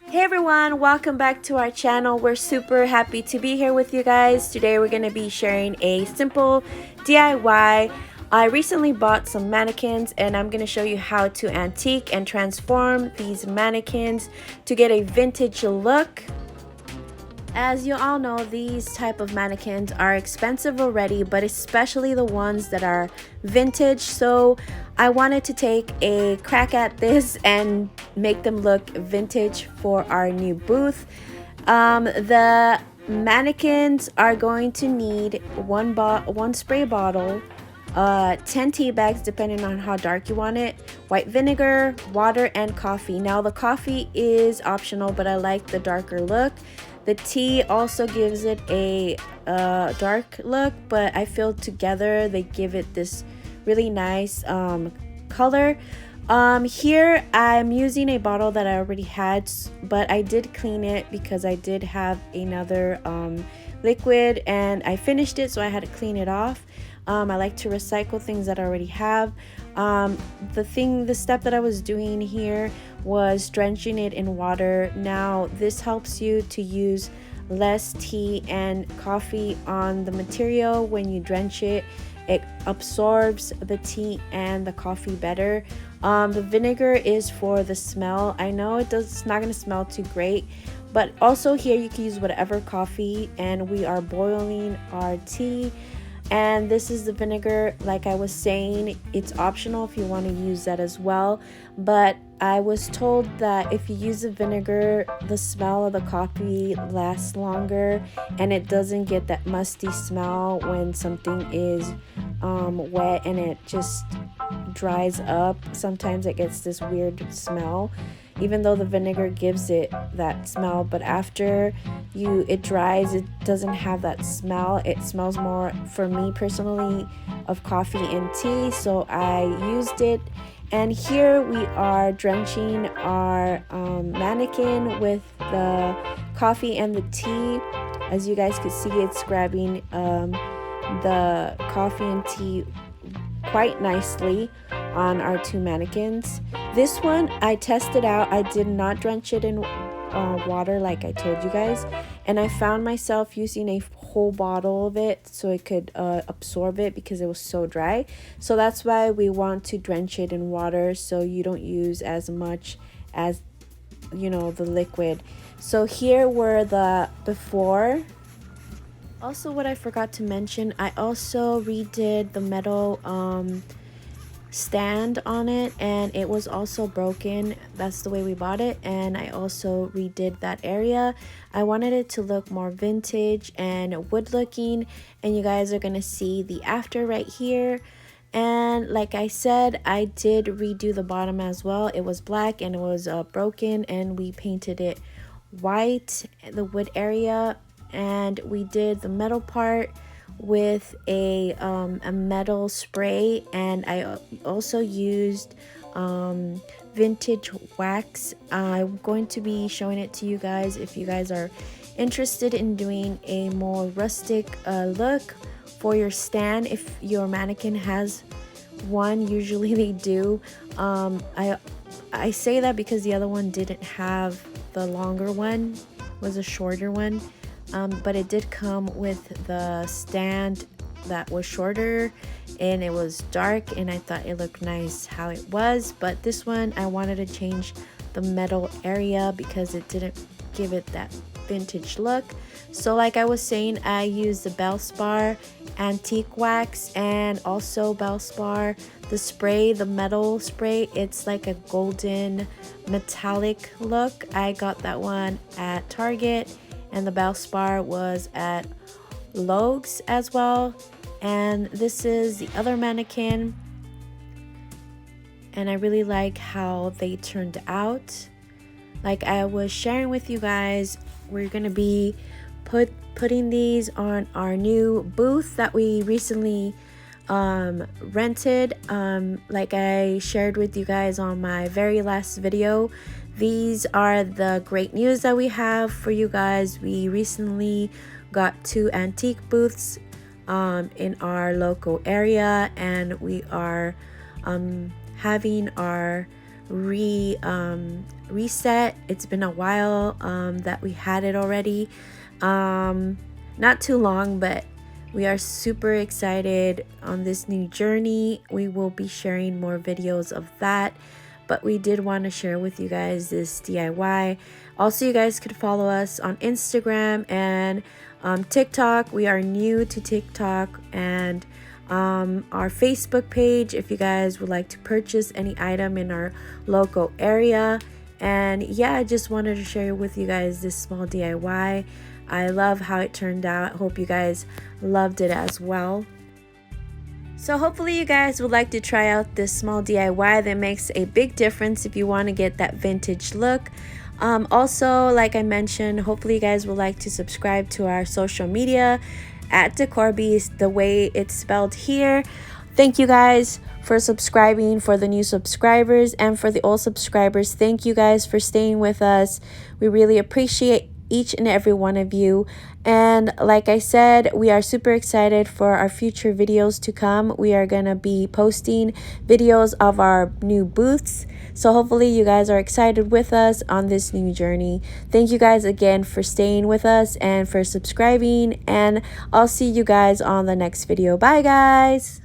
Hey everyone, welcome back to our channel. We're super happy to be here with you guys. Today we're going to be sharing a simple DIY. I recently bought some mannequins and I'm going to show you how to antique and transform these mannequins to get a vintage look. As you all know, these type of mannequins are expensive already, but especially the ones that are vintage. So I wanted to take a crack at this and make them look vintage for our new booth. The mannequins are going to need one spray bottle, 10 tea bags depending on how dark you want it, white vinegar, water, and coffee. Now the coffee is optional, but I like the darker look. The tea also gives it a dark look, but I feel together they give it this really nice color. Here I'm using a bottle that I already had, but I did clean it because I did have another liquid and I finished it, so I had to clean it off. I like to recycle things that I already have. The step that I was doing here was drenching it in water. Now this helps you to use less tea and coffee on the material. When you drench it, it absorbs the tea and the coffee better. The vinegar is for the smell. I know it's not going to smell too great, but also here you can use whatever coffee, and we are boiling our tea. And this is the vinegar. Like I was saying, it's optional if you want to use that as well, but I was told that if you use the vinegar, the smell of the coffee lasts longer and it doesn't get that musty smell when something is wet and it just dries up. Sometimes it gets this weird smell, even though the vinegar gives it that smell, but after it dries, it doesn't have that smell. It smells more, for me personally, of coffee and tea, so I used it. And here we are drenching our mannequin with the coffee and the tea. As you guys can see, it's grabbing the coffee and tea quite nicely on our two mannequins. This one I tested out. I did not drench it in water like I told you guys, and I found myself using a whole bottle of it so it could absorb it because it was so dry. So that's why we want to drench it in water so you don't use as much as the liquid. So here were the before. Also, what I forgot to mention, I also redid the metal stand on it, and it was also broken. That's the way we bought it, and I also redid that area. I wanted it to look more vintage and wood looking, and you guys are gonna see the after right here. And like I said, I did redo the bottom as well. It was black and it was broken, and we painted it white, the wood area, and we did the metal part with a metal spray, and I also used vintage wax. I'm going to be showing it to you guys if you guys are interested in doing a more rustic look for your stand. If your mannequin has one, usually they do. I say that because the other one didn't have the longer one, was a shorter one. But it did come with the stand that was shorter and it was dark, and I thought it looked nice how it was. But this one I wanted to change the metal area because it didn't give it that vintage look. So like I was saying, I used the Bellspar antique wax and also Bellspar the spray, the metal spray. It's like a golden metallic look. I got that one at Target, and the Bellspar was at Lowe's as well. And this is the other mannequin, and I really like how they turned out. Like I was sharing with you guys, we're gonna be putting these on our new booth that we recently rented. Like I shared with you guys on my very last video, these are the great news that we have for you guys. We recently got 2 antique booths in our local area, and we are having our reset. It's been a while that we had it already. Not too long, but we are super excited on this new journey. We will be sharing more videos of that, but we did want to share with you guys this DIY. Also, you guys could follow us on Instagram and TikTok. We are new to TikTok, and our Facebook page if you guys would like to purchase any item in our local area. And yeah, I just wanted to share with you guys this small DIY. I love how it turned out. Hope you guys loved it as well. So hopefully you guys would like to try out this small DIY that makes a big difference if you want to get that vintage look. Also, like I mentioned, hopefully you guys would like to subscribe to our social media at Decor, the way it's spelled here. Thank you guys for subscribing, for the new subscribers, and for the old subscribers. Thank you guys for staying with us. We really appreciate each and every one of you. And like I said, we are super excited for our future videos to come. We are gonna be posting videos of our new booths, so hopefully you guys are excited with us on this new journey. Thank you guys again for staying with us and for subscribing, and I'll see you guys on the next video. Bye guys.